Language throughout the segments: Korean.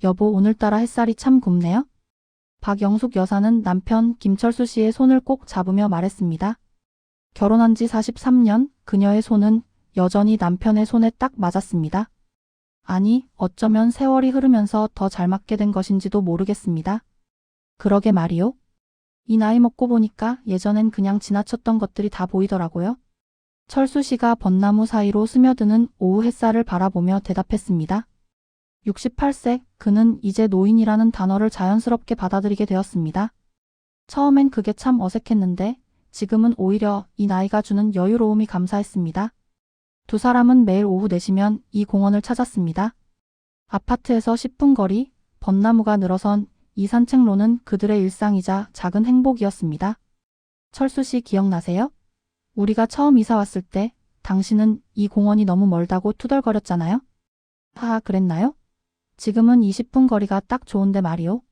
여보, 오늘따라 햇살이 참 곱네요. 박영숙 여사는 남편 김철수 씨의 손을 꼭 잡으며 말했습니다. 결혼한 지 43년, 그녀의 손은 여전히 남편의 손에 딱 맞았습니다. 아니, 어쩌면 세월이 흐르면서 더 잘 맞게 된 것인지도 모르겠습니다. 그러게 말이요. 이 나이 먹고 보니까 예전엔 그냥 지나쳤던 것들이 다 보이더라고요. 철수 씨가 벚나무 사이로 스며드는 오후 햇살을 바라보며 대답했습니다. 68세, 그는 이제 노인이라는 단어를 자연스럽게 받아들이게 되었습니다. 처음엔 그게 참 어색했는데 지금은 오히려 이 나이가 주는 여유로움이 감사했습니다. 두 사람은 매일 오후 4시면 이 공원을 찾았습니다. 아파트에서 10분 거리, 벚나무가 늘어선 이 산책로는 그들의 일상이자 작은 행복이었습니다. 철수 씨 기억나세요? 우리가 처음 이사 왔을 때 당신은 이 공원이 너무 멀다고 투덜거렸잖아요? 아, 그랬나요? 지금은 20분 거리가 딱 좋은데 말이요.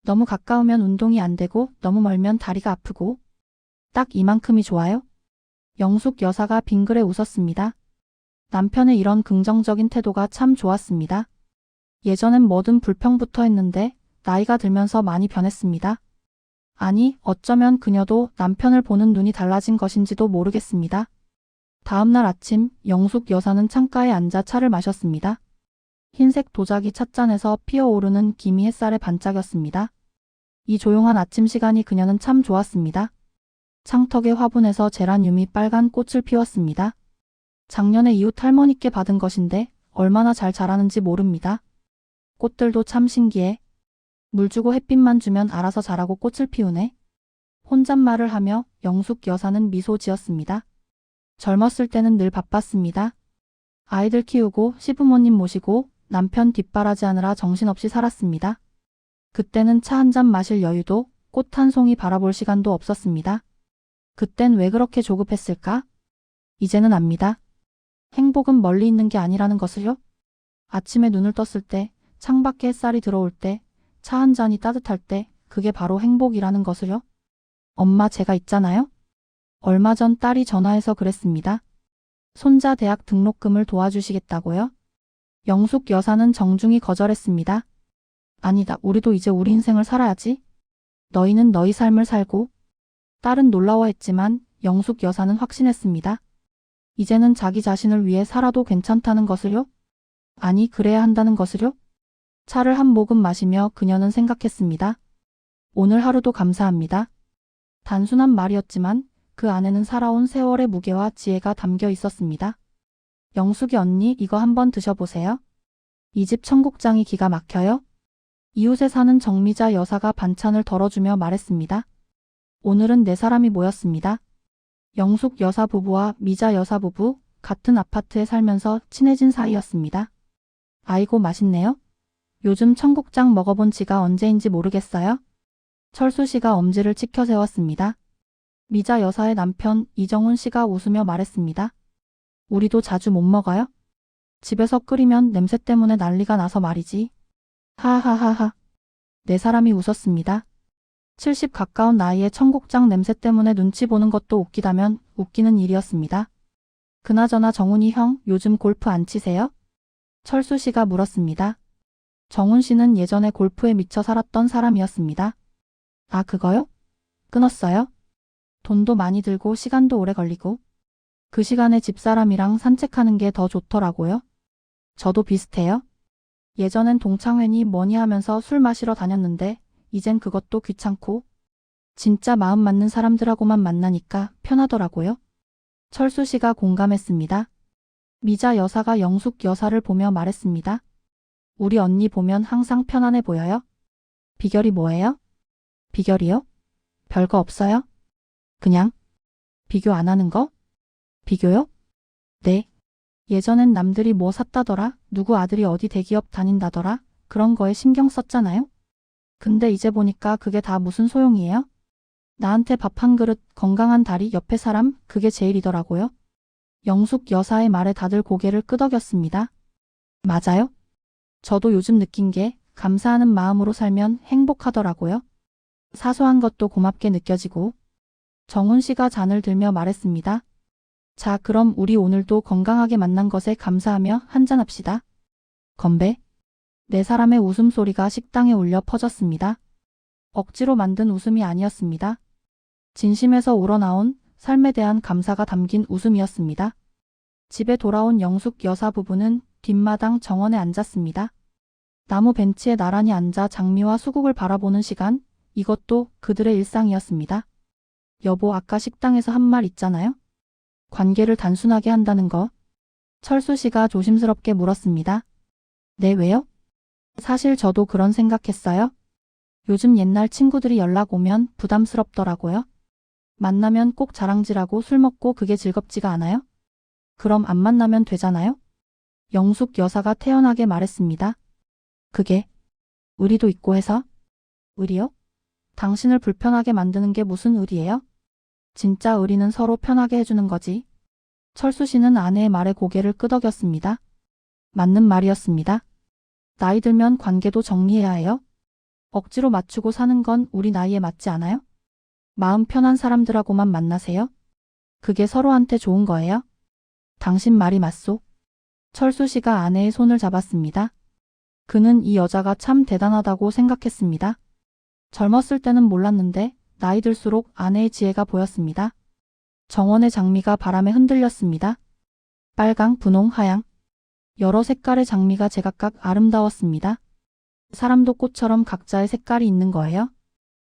너무 가까우면 운동이 안 되고 너무 멀면 다리가 아프고 딱 이만큼이 좋아요. 영숙 여사가 빙그레 웃었습니다. 남편의 이런 긍정적인 태도가 참 좋았습니다. 예전엔 뭐든 불평부터 했는데 나이가 들면서 많이 변했습니다. 아니, 어쩌면 그녀도 남편을 보는 눈이 달라진 것인지도 모르겠습니다. 다음 날 아침 영숙 여사는 창가에 앉아 차를 마셨습니다. 흰색 도자기 찻잔에서 피어오르는 기미 햇살에 반짝였습니다. 이 조용한 아침 시간이 그녀는 참 좋았습니다. 창턱의 화분에서 제라늄이 빨간 꽃을 피웠습니다. 작년에 이웃 할머니께 받은 것인데 얼마나 잘 자라는지 모릅니다. 꽃들도 참 신기해. 물 주고 햇빛만 주면 알아서 자라고 꽃을 피우네. 혼잣말을 하며 영숙 여사는 미소 지었습니다. 젊었을 때는 늘 바빴습니다. 아이들 키우고 시부모님 모시고 남편 뒷바라지하느라 정신없이 살았습니다. 그때는 차 한 잔 마실 여유도 꽃 한 송이 바라볼 시간도 없었습니다. 그땐 왜 그렇게 조급했을까? 이제는 압니다. 행복은 멀리 있는 게 아니라는 것을요. 아침에 눈을 떴을 때, 창밖에 햇살이 들어올 때, 차 한 잔이 따뜻할 때 그게 바로 행복이라는 것을요. 엄마, 제가 있잖아요. 얼마 전 딸이 전화해서 그랬습니다. 손자 대학 등록금을 도와주시겠다고요? 영숙 여사는 정중히 거절했습니다. 아니다, 우리도 이제 우리 인생을 살아야지. 너희는 너희 삶을 살고. 딸은 놀라워했지만 영숙 여사는 확신했습니다. 이제는 자기 자신을 위해 살아도 괜찮다는 것을요? 아니, 그래야 한다는 것을요? 차를 한 모금 마시며 그녀는 생각했습니다. 오늘 하루도 감사합니다. 단순한 말이었지만 그 안에는 살아온 세월의 무게와 지혜가 담겨 있었습니다. 영숙이 언니, 이거 한번 드셔보세요. 이 집 청국장이 기가 막혀요. 이웃에 사는 정미자 여사가 반찬을 덜어주며 말했습니다. 오늘은 4사람이 모였습니다. 영숙 여사 부부와 미자 여사 부부, 같은 아파트에 살면서 친해진 사이였습니다. 아이고, 맛있네요. 요즘 청국장 먹어본 지가 언제인지 모르겠어요. 철수 씨가 엄지를 치켜 세웠습니다. 미자 여사의 남편 이정훈 씨가 웃으며 말했습니다. 우리도 자주 못 먹어요? 집에서 끓이면 냄새 때문에 난리가 나서 말이지. 하하하하. 4사람이 웃었습니다. 70 가까운 나이에 청국장 냄새 때문에 눈치 보는 것도 웃기다면 웃기는 일이었습니다. 그나저나 정훈이 형, 요즘 골프 안 치세요? 철수 씨가 물었습니다. 정훈 씨는 예전에 골프에 미쳐 살았던 사람이었습니다. 아, 그거요? 끊었어요? 돈도 많이 들고 시간도 오래 걸리고. 그 시간에 집사람이랑 산책하는 게 더 좋더라고요. 저도 비슷해요. 예전엔 동창회니 뭐니 하면서 술 마시러 다녔는데 이젠 그것도 귀찮고 진짜 마음 맞는 사람들하고만 만나니까 편하더라고요. 철수 씨가 공감했습니다. 미자 여사가 영숙 여사를 보며 말했습니다. 우리 언니 보면 항상 편안해 보여요. 비결이 뭐예요? 비결이요? 별거 없어요. 그냥 비교 안 하는 거? 비교요? 네. 예전엔 남들이 뭐 샀다더라, 누구 아들이 어디 대기업 다닌다더라, 그런 거에 신경 썼잖아요. 근데 이제 보니까 그게 다 무슨 소용이에요? 나한테 밥 한 그릇, 건강한 다리, 옆에 사람, 그게 제일이더라고요. 영숙 여사의 말에 다들 고개를 끄덕였습니다. 맞아요. 저도 요즘 느낀 게 감사하는 마음으로 살면 행복하더라고요. 사소한 것도 고맙게 느껴지고. 정훈 씨가 잔을 들며 말했습니다. 자, 그럼 우리 오늘도 건강하게 만난 것에 감사하며 한잔합시다. 건배. 네 사람의 웃음소리가 식당에 울려 퍼졌습니다. 억지로 만든 웃음이 아니었습니다. 진심에서 우러나온 삶에 대한 감사가 담긴 웃음이었습니다. 집에 돌아온 영숙 여사 부부는 뒷마당 정원에 앉았습니다. 나무 벤치에 나란히 앉아 장미와 수국을 바라보는 시간, 이것도 그들의 일상이었습니다. 여보, 아까 식당에서 한 말 있잖아요. 관계를 단순하게 한다는 거. 철수 씨가 조심스럽게 물었습니다. 네, 왜요? 사실 저도 그런 생각했어요. 요즘 옛날 친구들이 연락 오면 부담스럽더라고요. 만나면 꼭 자랑질하고 술 먹고 그게 즐겁지가 않아요? 그럼 안 만나면 되잖아요? 영숙 여사가 태연하게 말했습니다. 그게 의리도 있고 해서? 의리요? 당신을 불편하게 만드는 게 무슨 의리예요? 진짜 의리는 서로 편하게 해주는 거지. 철수 씨는 아내의 말에 고개를 끄덕였습니다. 맞는 말이었습니다. 나이 들면 관계도 정리해야 해요. 억지로 맞추고 사는 건 우리 나이에 맞지 않아요? 마음 편한 사람들하고만 만나세요. 그게 서로한테 좋은 거예요. 당신 말이 맞소. 철수 씨가 아내의 손을 잡았습니다. 그는 이 여자가 참 대단하다고 생각했습니다. 젊었을 때는 몰랐는데 나이 들수록 아내의 지혜가 보였습니다. 정원의 장미가 바람에 흔들렸습니다. 빨강, 분홍, 하양. 여러 색깔의 장미가 제각각 아름다웠습니다. 사람도 꽃처럼 각자의 색깔이 있는 거예요.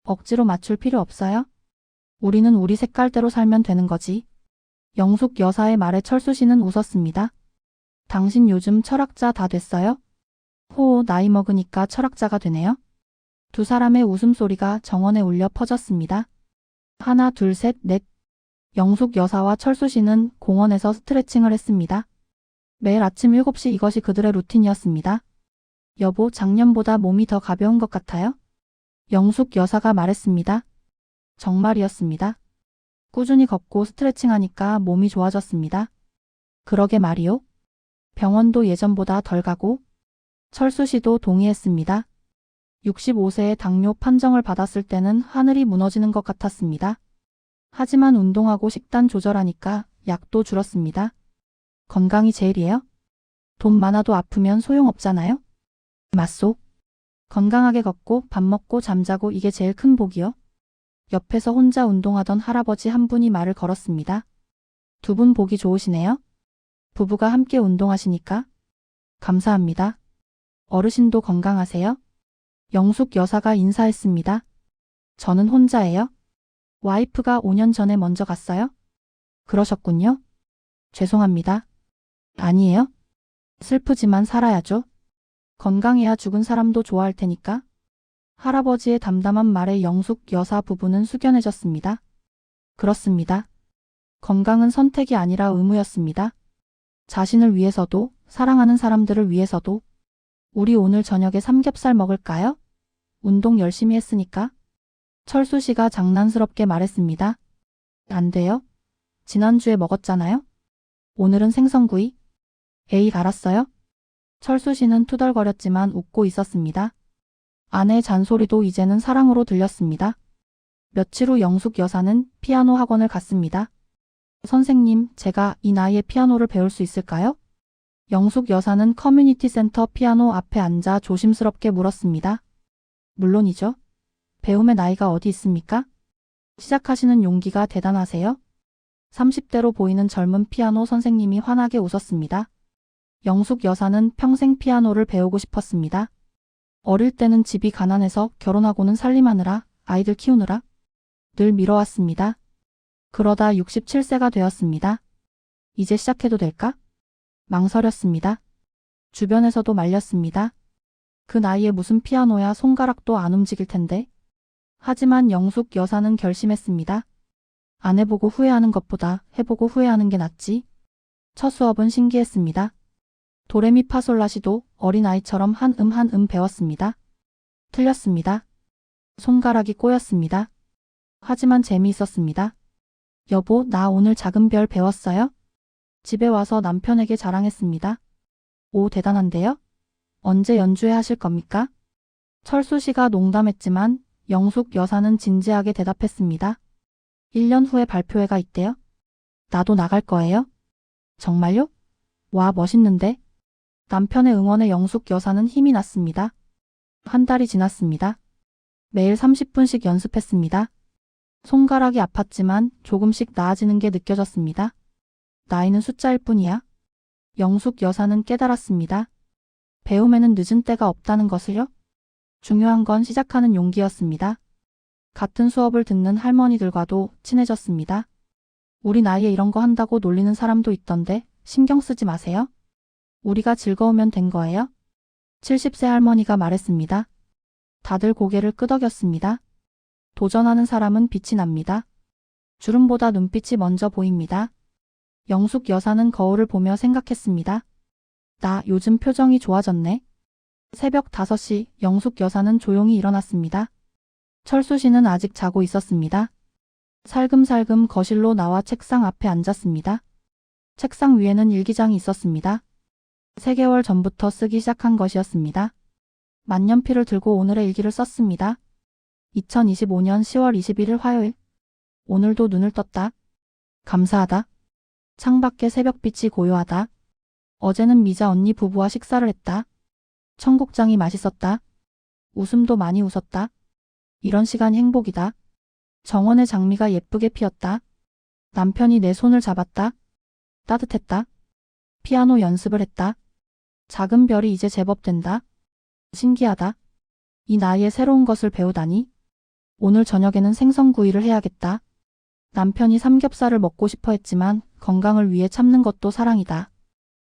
억지로 맞출 필요 없어요. 우리는 우리 색깔대로 살면 되는 거지. 영숙 여사의 말에 철수 씨는 웃었습니다. 당신 요즘 철학자 다 됐어요? 호, 나이 먹으니까 철학자가 되네요. 두 사람의 웃음소리가 정원에 울려 퍼졌습니다. 하나, 둘, 셋, 넷. 영숙 여사와 철수 씨는 공원에서 스트레칭을 했습니다. 매일 아침 7시 이것이 그들의 루틴이었습니다. 여보, 작년보다 몸이 더 가벼운 것 같아요? 영숙 여사가 말했습니다. 정말이었습니다. 꾸준히 걷고 스트레칭하니까 몸이 좋아졌습니다. 그러게 말이요. 병원도 예전보다 덜 가고. 철수 씨도 동의했습니다. 65세에 당뇨 판정을 받았을 때는 하늘이 무너지는 것 같았습니다. 하지만 운동하고 식단 조절하니까 약도 줄었습니다. 건강이 제일이에요? 돈 많아도 아프면 소용없잖아요? 맞소? 건강하게 걷고 밥 먹고 잠자고 이게 제일 큰 복이요. 옆에서 혼자 운동하던 할아버지 한 분이 말을 걸었습니다. 두 분 보기 좋으시네요. 부부가 함께 운동하시니까. 감사합니다. 어르신도 건강하세요? 영숙 여사가 인사했습니다. 저는 혼자예요. 와이프가 5년 전에 먼저 갔어요? 그러셨군요. 죄송합니다. 아니에요. 슬프지만 살아야죠. 건강해야 죽은 사람도 좋아할 테니까. 할아버지의 담담한 말에 영숙 여사 부부는 숙연해졌습니다. 그렇습니다. 건강은 선택이 아니라 의무였습니다. 자신을 위해서도, 사랑하는 사람들을 위해서도. 우리 오늘 저녁에 삼겹살 먹을까요? 운동 열심히 했으니까. 철수 씨가 장난스럽게 말했습니다. 안 돼요. 지난주에 먹었잖아요. 오늘은 생선구이. 에이, 알았어요. 철수 씨는 투덜거렸지만 웃고 있었습니다. 아내의 잔소리도 이제는 사랑으로 들렸습니다. 며칠 후 영숙 여사는 피아노 학원을 갔습니다. 선생님, 제가 이 나이에 피아노를 배울 수 있을까요? 영숙 여사는 커뮤니티 센터 피아노 앞에 앉아 조심스럽게 물었습니다. 물론이죠. 배움의 나이가 어디 있습니까? 시작하시는 용기가 대단하세요. 30대로 보이는 젊은 피아노 선생님이 환하게 웃었습니다. 영숙 여사는 평생 피아노를 배우고 싶었습니다. 어릴 때는 집이 가난해서 결혼하고는 살림하느라, 아이들 키우느라 늘 미뤄왔습니다. 그러다 67세가 되었습니다. 이제 시작해도 될까? 망설였습니다. 주변에서도 말렸습니다. 그 나이에 무슨 피아노야, 손가락도 안 움직일 텐데. 하지만 영숙 여사는 결심했습니다. 안 해보고 후회하는 것보다 해보고 후회하는 게 낫지. 첫 수업은 신기했습니다. 도레미파솔라시도 어린아이처럼 한 음 배웠습니다. 틀렸습니다. 손가락이 꼬였습니다. 하지만 재미있었습니다. 여보, 나 오늘 작은 별 배웠어요? 집에 와서 남편에게 자랑했습니다. 오, 대단한데요? 언제 연주회 하실 겁니까? 철수 씨가 농담했지만 영숙 여사는 진지하게 대답했습니다. 1년 후에 발표회가 있대요. 나도 나갈 거예요. 정말요? 와, 멋있는데? 남편의 응원에 영숙 여사는 힘이 났습니다. 한 달이 지났습니다. 매일 30분씩 연습했습니다. 손가락이 아팠지만 조금씩 나아지는 게 느껴졌습니다. 나이는 숫자일 뿐이야. 영숙 여사는 깨달았습니다. 배움에는 늦은 때가 없다는 것을요. 중요한 건 시작하는 용기였습니다. 같은 수업을 듣는 할머니들과도 친해졌습니다. 우리 나이에 이런 거 한다고 놀리는 사람도 있던데 신경 쓰지 마세요. 우리가 즐거우면 된 거예요. 70세 할머니가 말했습니다. 다들 고개를 끄덕였습니다. 도전하는 사람은 빛이 납니다. 주름보다 눈빛이 먼저 보입니다. 영숙 여사는 거울을 보며 생각했습니다. 나 요즘 표정이 좋아졌네. 새벽 5시 영숙 여사는 조용히 일어났습니다. 철수 씨는 아직 자고 있었습니다. 살금살금 거실로 나와 책상 앞에 앉았습니다. 책상 위에는 일기장이 있었습니다. 3개월 전부터 쓰기 시작한 것이었습니다. 만년필을 들고 오늘의 일기를 썼습니다. 2025년 10월 21일 화요일. 오늘도 눈을 떴다. 감사하다. 창밖에 새벽빛이 고요하다. 어제는 미자 언니 부부와 식사를 했다. 청국장이 맛있었다. 웃음도 많이 웃었다. 이런 시간이 행복이다. 정원의 장미가 예쁘게 피었다. 남편이 내 손을 잡았다. 따뜻했다. 피아노 연습을 했다. 작은 별이 이제 제법 된다. 신기하다. 이 나이에 새로운 것을 배우다니. 오늘 저녁에는 생선구이를 해야겠다. 남편이 삼겹살을 먹고 싶어 했지만 건강을 위해 참는 것도 사랑이다.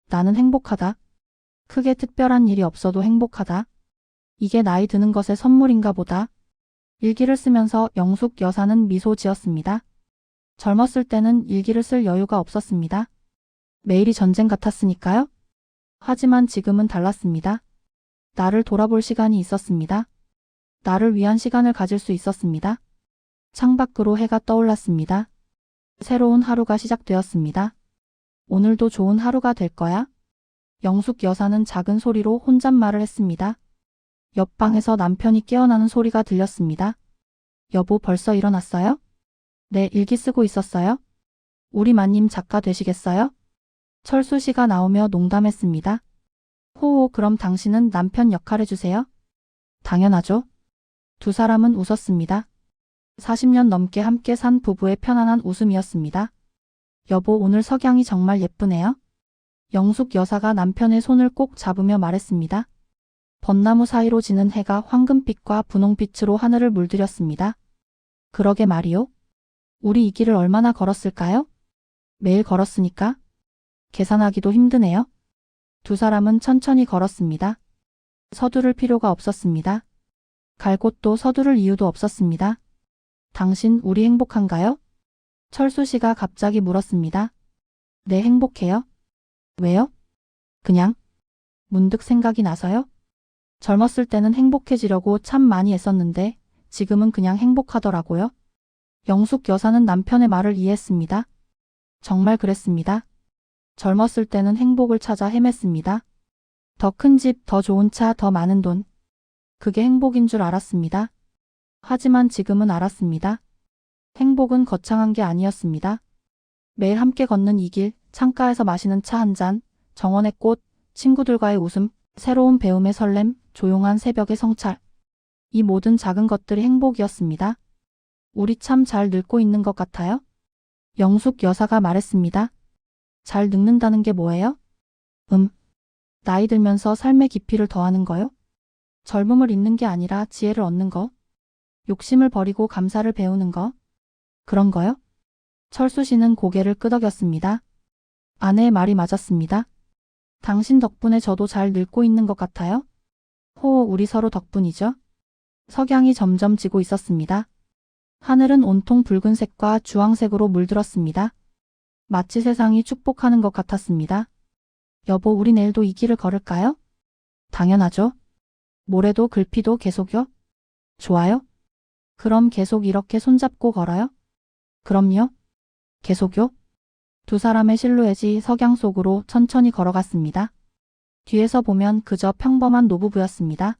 나는 행복하다. 크게 특별한 일이 없어도 행복하다. 이게 나이 드는 것의 선물인가 보다. 일기를 쓰면서 영숙 여사는 미소 지었습니다. 젊었을 때는 일기를 쓸 여유가 없었습니다. 매일이 전쟁 같았으니까요. 하지만 지금은 달랐습니다. 나를 돌아볼 시간이 있었습니다. 나를 위한 시간을 가질 수 있었습니다. 창밖으로 해가 떠올랐습니다. 새로운 하루가 시작되었습니다. 오늘도 좋은 하루가 될 거야. 영숙 여사는 작은 소리로 혼잣말을 했습니다. 옆방에서 남편이 깨어나는 소리가 들렸습니다. 여보, 벌써 일어났어요? 네, 일기 쓰고 있었어요. 우리 마님 작가 되시겠어요? 철수 씨가 나오며 농담했습니다. 호호, 그럼 당신은 남편 역할 해주세요. 당연하죠. 두 사람은 웃었습니다. 40년 넘게 함께 산 부부의 편안한 웃음이었습니다. 여보, 오늘 석양이 정말 예쁘네요. 영숙 여사가 남편의 손을 꼭 잡으며 말했습니다. 벚나무 사이로 지는 해가 황금빛과 분홍빛으로 하늘을 물들였습니다. 그러게 말이요. 우리 이 길을 얼마나 걸었을까요? 매일 걸었으니까. 계산하기도 힘드네요. 두 사람은 천천히 걸었습니다. 서두를 필요가 없었습니다. 갈 곳도 서두를 이유도 없었습니다. 당신 우리 행복한가요? 철수 씨가 갑자기 물었습니다. 네, 행복해요. 왜요? 그냥. 문득 생각이 나서요. 젊었을 때는 행복해지려고 참 많이 애썼는데 지금은 그냥 행복하더라고요. 영숙 여사는 남편의 말을 이해했습니다. 정말 그랬습니다. 젊었을 때는 행복을 찾아 헤맸습니다. 더 큰 집, 더 좋은 차, 더 많은 돈. 그게 행복인 줄 알았습니다. 하지만 지금은 알았습니다. 행복은 거창한 게 아니었습니다. 매일 함께 걷는 이 길, 창가에서 마시는 차 한 잔, 정원의 꽃, 친구들과의 웃음, 새로운 배움의 설렘, 조용한 새벽의 성찰. 이 모든 작은 것들이 행복이었습니다. 우리 참 잘 늙고 있는 것 같아요. 영숙 여사가 말했습니다. 잘 늙는다는 게 뭐예요? 나이 들면서 삶의 깊이를 더하는 거요? 젊음을 잃는 게 아니라 지혜를 얻는 거? 욕심을 버리고 감사를 배우는 거? 그런 거요? 철수 씨는 고개를 끄덕였습니다. 아내의 말이 맞았습니다. 당신 덕분에 저도 잘 늙고 있는 것 같아요. 호호, 우리 서로 덕분이죠. 석양이 점점 지고 있었습니다. 하늘은 온통 붉은색과 주황색으로 물들었습니다. 마치 세상이 축복하는 것 같았습니다. 여보, 우리 내일도 이 길을 걸을까요? 당연하죠. 모레도 글피도 계속요? 좋아요. 그럼 계속 이렇게 손잡고 걸어요? 그럼요. 계속요. 두 사람의 실루엣이 석양 속으로 천천히 걸어갔습니다. 뒤에서 보면 그저 평범한 노부부였습니다.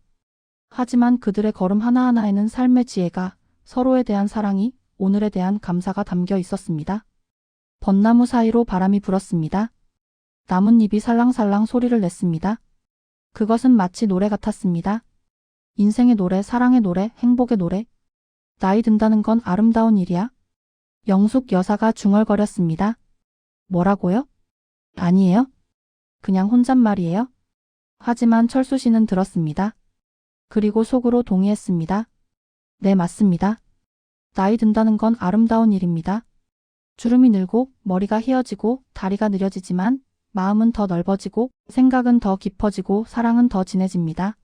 하지만 그들의 걸음 하나하나에는 삶의 지혜가, 서로에 대한 사랑이, 오늘에 대한 감사가 담겨 있었습니다. 벚나무 사이로 바람이 불었습니다. 나뭇잎이 살랑살랑 소리를 냈습니다. 그것은 마치 노래 같았습니다. 인생의 노래, 사랑의 노래, 행복의 노래. 나이 든다는 건 아름다운 일이야. 영숙 여사가 중얼거렸습니다. 뭐라고요? 아니에요. 그냥 혼잣말이에요. 하지만 철수 씨는 들었습니다. 그리고 속으로 동의했습니다. 네, 맞습니다. 나이 든다는 건 아름다운 일입니다. 주름이 늘고 머리가 휘어지고 다리가 느려지지만 마음은 더 넓어지고 생각은 더 깊어지고 사랑은 더 진해집니다.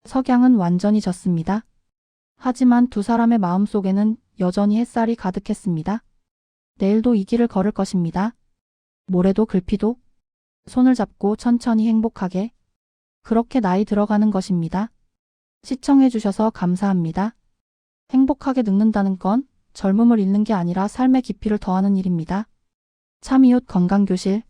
석양은 완전히 졌습니다. 하지만 두 사람의 마음속에는 여전히 햇살이 가득했습니다. 내일도 이 길을 걸을 것입니다. 모레도 글피도 손을 잡고 천천히 행복하게 그렇게 나이 들어가는 것입니다. 시청해 주셔서 감사합니다. 행복하게 늙는다는 건 젊음을 잃는 게 아니라 삶의 깊이를 더하는 일입니다. 참이웃 건강교실